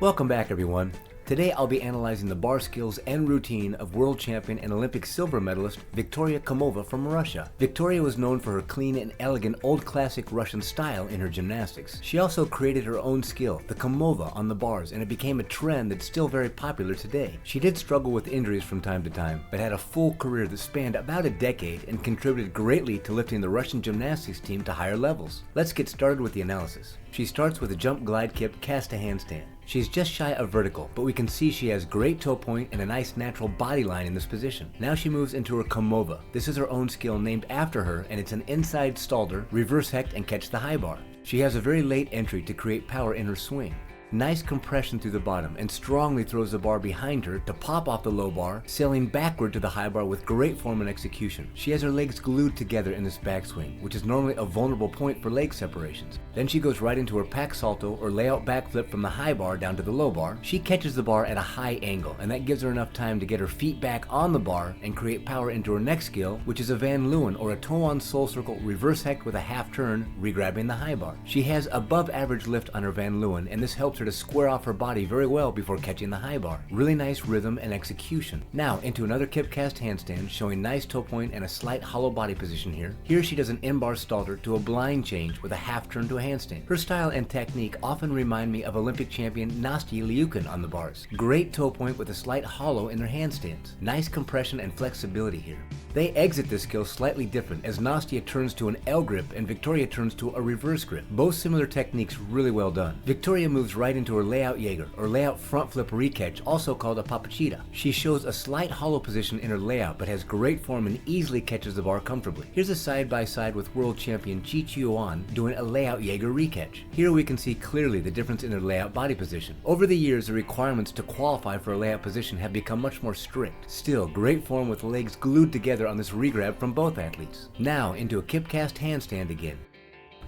Welcome back, everyone. Today I'll be analyzing the bar skills and routine of world champion and Olympic silver medalist VIKTORIA Komova from Russia. VIKTORIA was known for her clean and elegant old classic Russian style in her gymnastics. She also created her own skill, the Komova, on the bars, and it became a trend that's still very popular today. She did struggle with injuries from time to time, but had a full career that spanned about a decade and contributed greatly to lifting the Russian gymnastics team to higher levels. Let's get started with the analysis. She starts with a jump glide kip cast to handstand. She's just shy of vertical, but we can see she has great toe point and a nice natural body line in this position. Now she moves into her Komova. This is her own skill named after her, and it's an inside stalder, reverse hecht, and catch the high bar. She has a very late entry to create power in her swing. Nice compression through the bottom, and strongly throws the bar behind her to pop off the low bar, sailing backward to the high bar with great form and execution. She has her legs glued together in this backswing, which is normally a vulnerable point for leg separations. Then she goes right into her pack salto or layout backflip from the high bar down to the low bar. She catches the bar at a high angle, and that gives her enough time to get her feet back on the bar and create power into her next skill, which is a Van Leeuwen or a toe-on soul circle reverse hecht with a half turn, regrabbing the high bar. She has above average lift on her Van Leeuwen, and this helps her to square off her body very well before catching the high bar. Really nice rhythm and execution. Now into another kip cast handstand, showing nice toe point and a slight hollow body position here. Here she does an in-bar stalter to a blind change with a half turn to a handstand. Her style and technique often remind me of Olympic champion Nastia Liukin on the bars. Great toe point with a slight hollow in their handstands. Nice compression and flexibility here. They exit this skill slightly different, as Nastia turns to an L grip and VIKTORIA turns to a reverse grip. Both similar techniques, really well done. VIKTORIA moves right into her layout Jaeger, or layout front flip recatch, also called a papachita. She shows a slight hollow position in her layout, but has great form and easily catches the bar comfortably. Here's a side-by-side with world champion Chi Chuan doing a layout Jaeger recatch. Here we can see clearly the difference in her layout body position. Over the years, the requirements to qualify for a layout position have become much more strict. Still, great form with legs glued together on this regrab from both athletes. Now into a kip cast handstand again.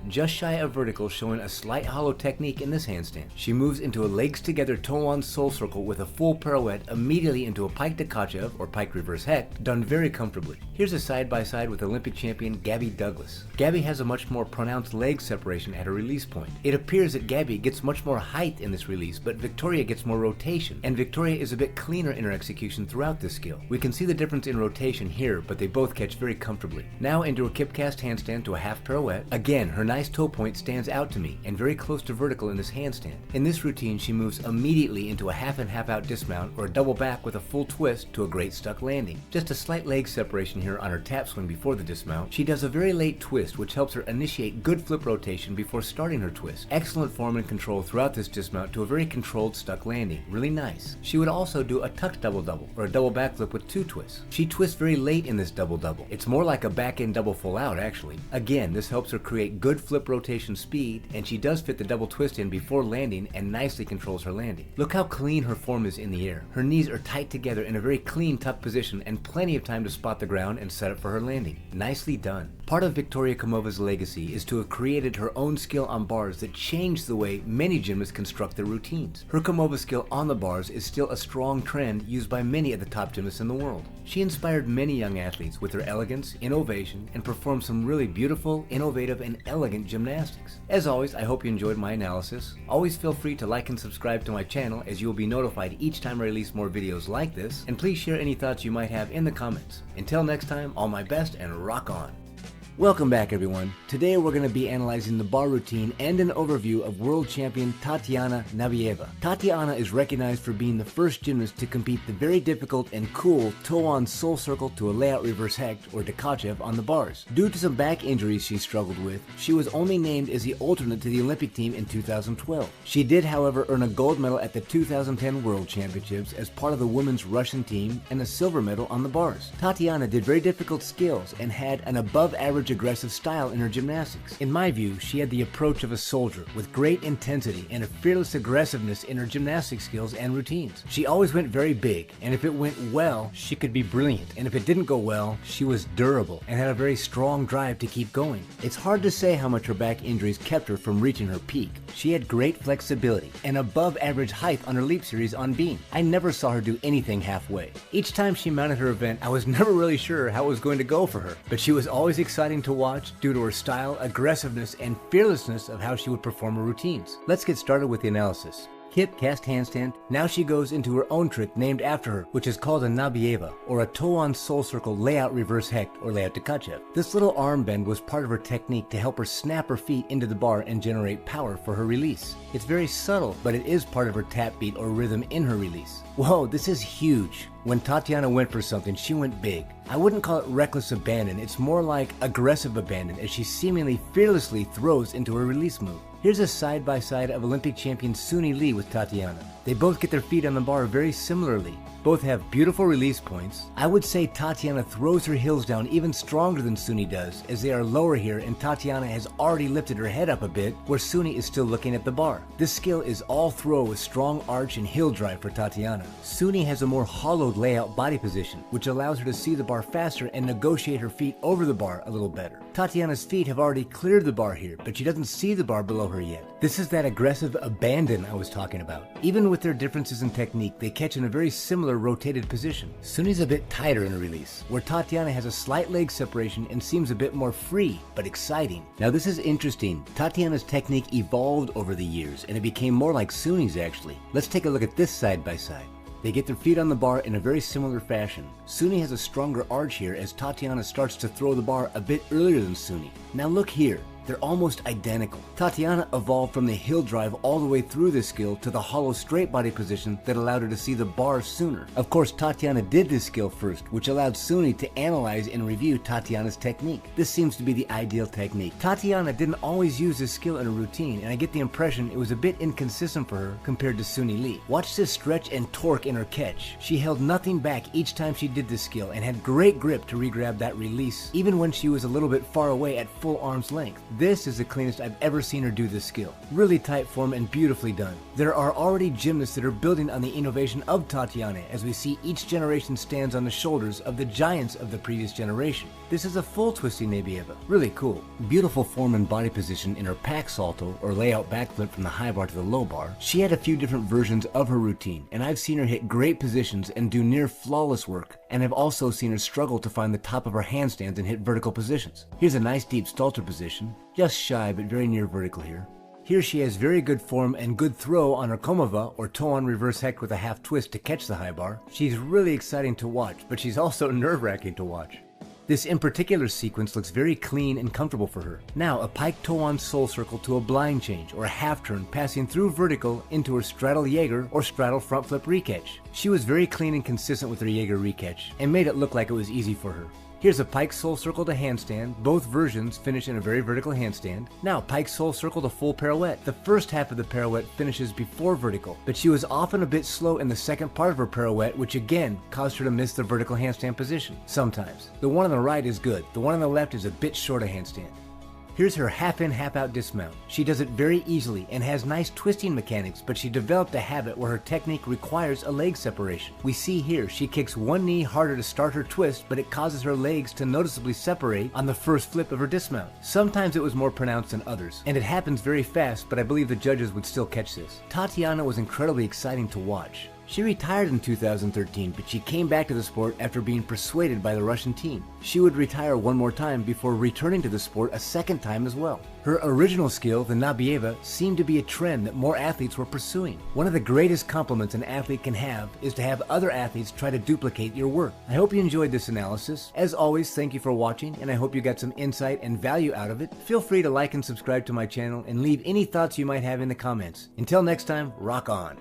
Just shy of vertical, showing a slight hollow technique in this handstand. She moves into a legs together toe-on soul circle with a full pirouette immediately into a pike Tkachev or pike reverse hecht, done very comfortably. Here's a side-by-side with Olympic champion Gabby Douglas. Gabby has a much more pronounced leg separation at her release point. It appears that Gabby gets much more height in this release, but VIKTORIA gets more rotation, and VIKTORIA is a bit cleaner in her execution throughout this skill. We can see the difference in rotation here, but they both catch very comfortably. Now into a kip cast handstand to a half pirouette. Again, her nice toe point stands out to me and very close to vertical in this handstand. In this routine, she moves immediately into a half and half out dismount or a double back with a full twist to a great stuck landing. Just a slight leg separation here on her tap swing before the dismount. She does a very late twist, which helps her initiate good flip rotation before starting her twist. Excellent form and control throughout this dismount to a very controlled stuck landing. Really nice. She would also do a tucked double-double or a double backflip with two twists. She twists very late in this double-double. It's more like a back-end double full out, actually. Again, this helps her create good flip rotation speed, and she does fit the double twist in before landing and nicely controls her landing. Look how clean her form is in the air. Her knees are tight together in a very clean tuck position and plenty of time to spot the ground and set up for her landing. Nicely done. Part of VIKTORIA Komova's legacy is to have created her own skill on bars that changed the way many gymnasts construct their routines. Her Komova skill on the bars is still a strong trend used by many of the top gymnasts in the world. She inspired many young athletes with her elegance, innovation, and performed some really beautiful, innovative, and elegant gymnastics. As always, I hope you enjoyed my analysis. Always feel free to like and subscribe to my channel, as you will be notified each time I release more videos like this, and please share any thoughts you might have in the comments. Until next time, all my best and rock on! Welcome back, everyone. Today we're going to be analyzing the bar routine and an overview of world champion TATIANA Nabieva. Tatiana is recognized for being the first gymnast to compete the very difficult and cool toe-on soul circle to a layout reverse hecht or Tkachev on the bars. Due to some back injuries she struggled with, she was only named as the alternate to the Olympic team in 2012. She did, however, earn a gold medal at the 2010 World Championships as part of the women's Russian team and a silver medal on the bars. Tatiana did very difficult skills and had an above-average aggressive style in her gymnastics. In my view, she had the approach of a soldier with great intensity and a fearless aggressiveness in her gymnastic skills and routines. She always went very big, and if it went well, she could be brilliant, and if it didn't go well, she was durable and had a very strong drive to keep going. It's hard to say how much her back injuries kept her from reaching her peak. She had great flexibility and above average height on her leap series on beam. I never saw her do anything halfway. Each time she mounted her event, I was never really sure how it was going to go for her, but she was always exciting to watch due to her style, aggressiveness, and fearlessness of how she would perform her routines. Let's get started with the analysis. hip cast handstand. Now she goes into her own trick named after her, which is called a Nabieva, or a toe-on soul circle layout reverse hecht, or layout Tkachev. This little arm bend was part of her technique to help her snap her feet into the bar and generate power for her release. It's very subtle, but it is part of her tap beat or rhythm in her release. Whoa, this is huge. When Tatiana went for something, she went big. I wouldn't call it reckless abandon, it's more like aggressive abandon as she seemingly fearlessly throws into her release move. Here's a side-by-side of Olympic champion Suni Lee with Tatiana. They both get their feet on the bar very similarly. Both have beautiful release points. I would say Tatiana throws her heels down even stronger than Suni does, as they are lower here and Tatiana has already lifted her head up a bit, where Suni is still looking at the bar. This skill is all throw with strong arch and heel drive for Tatiana. Suni has a more hollowed layout body position, which allows her to see the bar faster and negotiate her feet over the bar a little better. Tatiana's feet have already cleared the bar here, but she doesn't see the bar below her yet. This is that aggressive abandon I was talking about. Even with their differences in technique, they catch in a very similar rotated position. Suni's a bit tighter in her release, where Tatiana has a slight leg separation and seems a bit more free, but exciting. Now this is interesting. Tatiana's technique evolved over the years, and it became more like Suni's actually. Let's take a look at this side by side. They get their feet on the bar in a very similar fashion. Suni has a stronger arch here as Tatiana starts to throw the bar a bit earlier than Suni. Now look here. They're almost identical. Tatiana evolved from the heel drive all the way through this skill to the hollow straight body position that allowed her to see the bar sooner. Of course, Tatiana did this skill first, which allowed Suni to analyze and review Tatiana's technique. This seems to be the ideal technique. Tatiana didn't always use this skill in a routine, and I get the impression it was a bit inconsistent for her compared to Suni Lee. Watch this stretch and torque in her catch. She held nothing back each time she did this skill and had great grip to re-grab that release, even when she was a little bit far away at full arm's length. This is the cleanest I've ever seen her do this skill. Really tight form and beautifully done. There are already gymnasts that are building on the innovation of Tatiana, as we see each generation stands on the shoulders of the giants of the previous generation. This is a full twisting Nabieva. Really cool. Beautiful form and body position in her pack salto, or layout backflip from the high bar to the low bar. She had a few different versions of her routine, and I've seen her hit great positions and do near flawless work, and I've also seen her struggle to find the top of her handstands and hit vertical positions. Here's a nice deep stalter position, just shy but very near vertical here. Here she has very good form and good throw on her komova, or toe-on reverse hecht with a half twist to catch the high bar. She's really exciting to watch, but she's also nerve-wracking to watch. This in particular sequence looks very clean and comfortable for her. Now a pike toe-on soul circle to a blind change, or a half turn passing through vertical into her straddle Jaeger or straddle front flip recatch. She was very clean and consistent with her Jaeger recatch and made it look like it was easy for her. Here's a pike soul circle to handstand. Both versions finish in a very vertical handstand. Now pike soul circle to full pirouette. The first half of the pirouette finishes before vertical, but she was often a bit slow in the second part of her pirouette, which again caused her to miss the vertical handstand position. Sometimes. The one on the right is good. The one on the left is a bit short of handstand. Here's her half-in, half-out dismount. She does it very easily and has nice twisting mechanics, but she developed a habit where her technique requires a leg separation. We see here she kicks one knee harder to start her twist, but it causes her legs to noticeably separate on the first flip of her dismount. Sometimes it was more pronounced than others, and it happens very fast, but I believe the judges would still catch this. Tatiana was incredibly exciting to watch. She retired in 2013, but she came back to the sport after being persuaded by the Russian team. She would retire one more time before returning to the sport a second time as well. Her original skill, the Nabieva, seemed to be a trend that more athletes were pursuing. One of the greatest compliments an athlete can have is to have other athletes try to duplicate your work. I hope you enjoyed this analysis. As always, thank you for watching, and I hope you got some insight and value out of it. Feel free to like and subscribe to my channel and leave any thoughts you might have in the comments. Until next time, rock on!